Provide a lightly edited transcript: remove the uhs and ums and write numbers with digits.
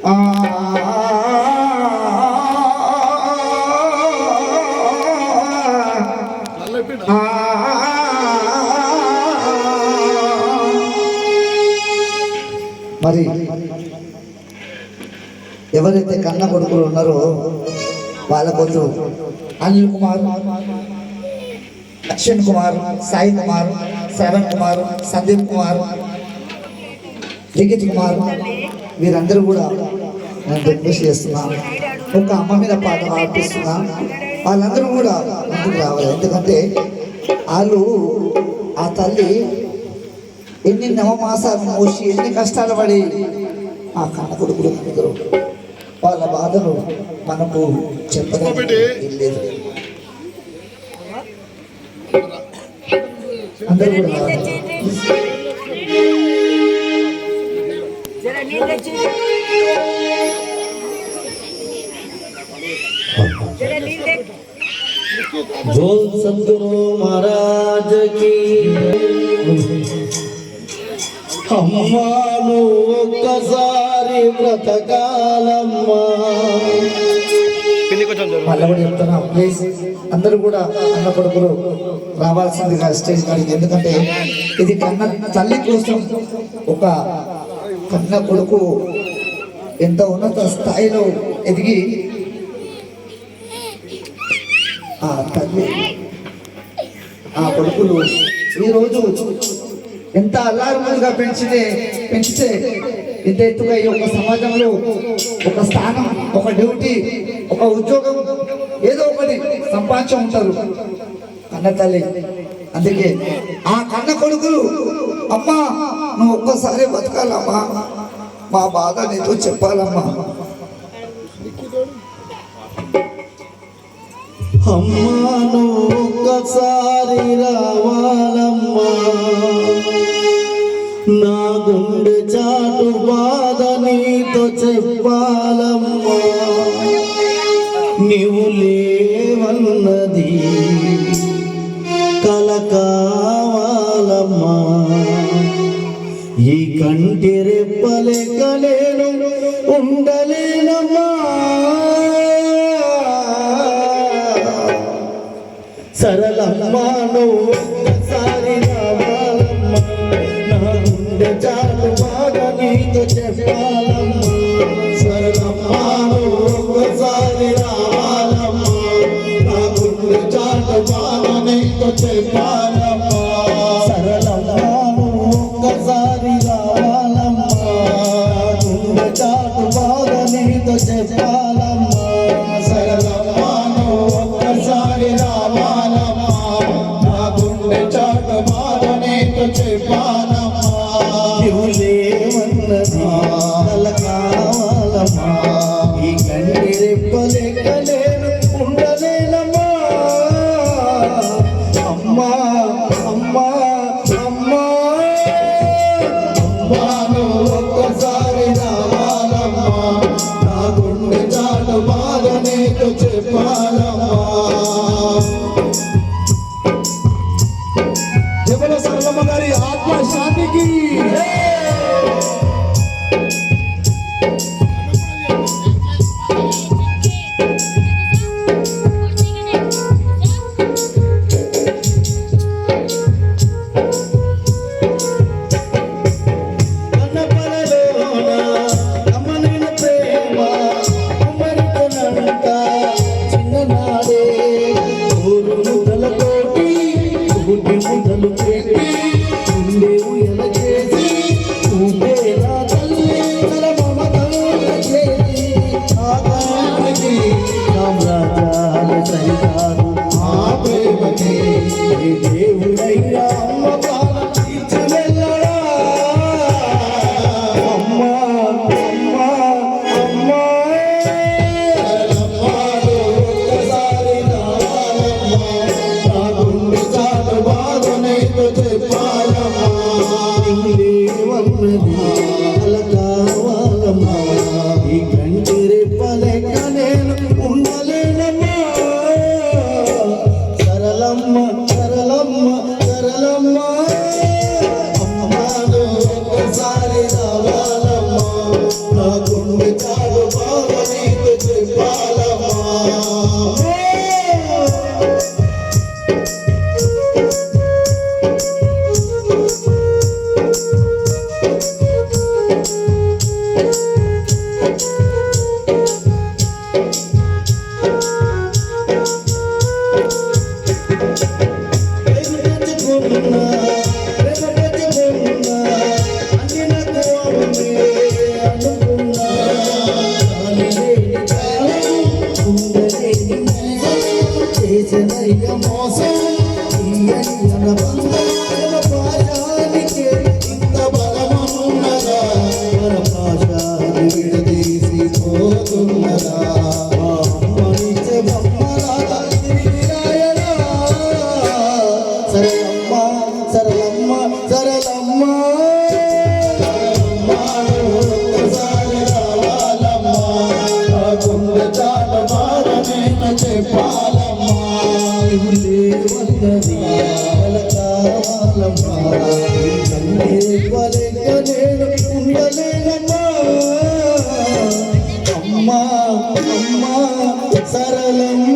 మరి ఎవరైతే కన్న కొడుకులు ఉన్నారో వాళ్ళ కొంచెం అనిల్ కుమార్, అశ్విన్ కుమార్, సాయి కుమార్, శ్రవణ్ కుమార్, సందీప్ కుమార్, లిఖిత్ కుమార్, వీరందరూ కూడా నేను రిక్వెస్ట్ చేస్తున్నా, ఒక అమ్మ మీద పాట ఆడిపిస్తున్నా. వాళ్ళందరూ కూడా ముందుకు రావాలి. ఎందుకంటే వాళ్ళు ఆ తల్లి ఎన్ని నవమాసాలు మోసి ఎన్ని కష్టాలు పడి ఆ కన్న కొడుకులు అందరూ వాళ్ళ బాధలు మనకు చెప్పలేదు. అందరూ కూడా बोल सद्गुरु महाराज की अम्मा ఒక్కసారి బ్రతకాలమ్మా. మళ్ళీ కూడా చెప్తున్నా, ప్లీజ్ అందరూ కూడా అన్న కొడుకులు రావాల్సిందిగా స్టేజ్ కాడికి. ఎందుకంటే ఇది కన్న తల్లి కోసం ఒక కన్న కొడుకు ఎంత ఉన్నత స్థాయిలో ఎదిగి ఆ తల్లి ఆ కొడుకులు ఈరోజు ఎంత అల్లారుములుగా పెంచితే ఇంత ఎత్తుగా ఈ ఒక సమాజంలో ఒక స్థానం, ఒక డ్యూటీ, ఒక ఉద్యోగం ఏదో ఒకటి సంపాదించి ఉంటారు కన్న తల్లి. అందుకే ఆ కన్న కొడుకులు అమ్మా నువ్వు ఒక్కసారి బతకాలమ్మా, మా బాధ నీతో చెప్పాలమ్మా. అమ్మా నువ్వు ఒక్కసారి రావాలమ్మా, నా గుండె చాటు బాధ నీతో చెప్పాలమ్మా. నీవు లేవన్నది కల కావాలమ్మా, ఈ కంటి రెప్పలెక్కలేను ఉండలేనమ్మా. సరళమ్మా నువ్వు ఒక్కసారి రావాలమ్మా, నా గుండె చాటు బాధ నీతో చెప్పాలమ్మా. సరళమ్మా నువ్వు ఒక్కసారి రావాలమ్మా, నా గుండె చాటు బాధ నీతో చెప్పాలమ్మా. సరళమ్మా నువ్వు ఒక్కసారి రావాలమ్మా, నా గుండె చాటు బాధ నీతో చెప్పాలమ్మా. సరళమ్మా నువ్వు ఒక్కసారి రావాలమ్మా, నా గుండె చాటు బాధ నీతో చెప్పాలమ్మా. నువ్వు లేవన్నది కల కావాలమ్మా, ఈ కంటి రెప్పలెక్కలేను ఉండలేనమ్మా. అమ్మా అమ్మా అమ్మా అమ్మా నువ్వు ఒక్కసారి రావాలమ్మా, నా గుండె చాటు బాధ నీతో చెప్పాలమ్మా. జబల సరళమ్మ గారి ఆత్మ శాంతికి. అనుకున్నా చేసనయ్య మోసం తీయన బంధన పాశానికి ఇంత బలమున్నదా మన పాశాన్ని విడదీసి పోతున్నదా అమ్మనిచ్చే బొమ్మలాగా తిరిగిరాయనా సరళమ్మ సరళమ్మ సరళమ్మ ఒక్కసారి రావాలమ్మా ఆ గుండె చాట మారమేన చెప్పాలమ్మా లేవన్నది కావాలమ్మా లేవలేక నేను ఉండలేనమ్మా అమ్మా అమ్మా సరళమ్మ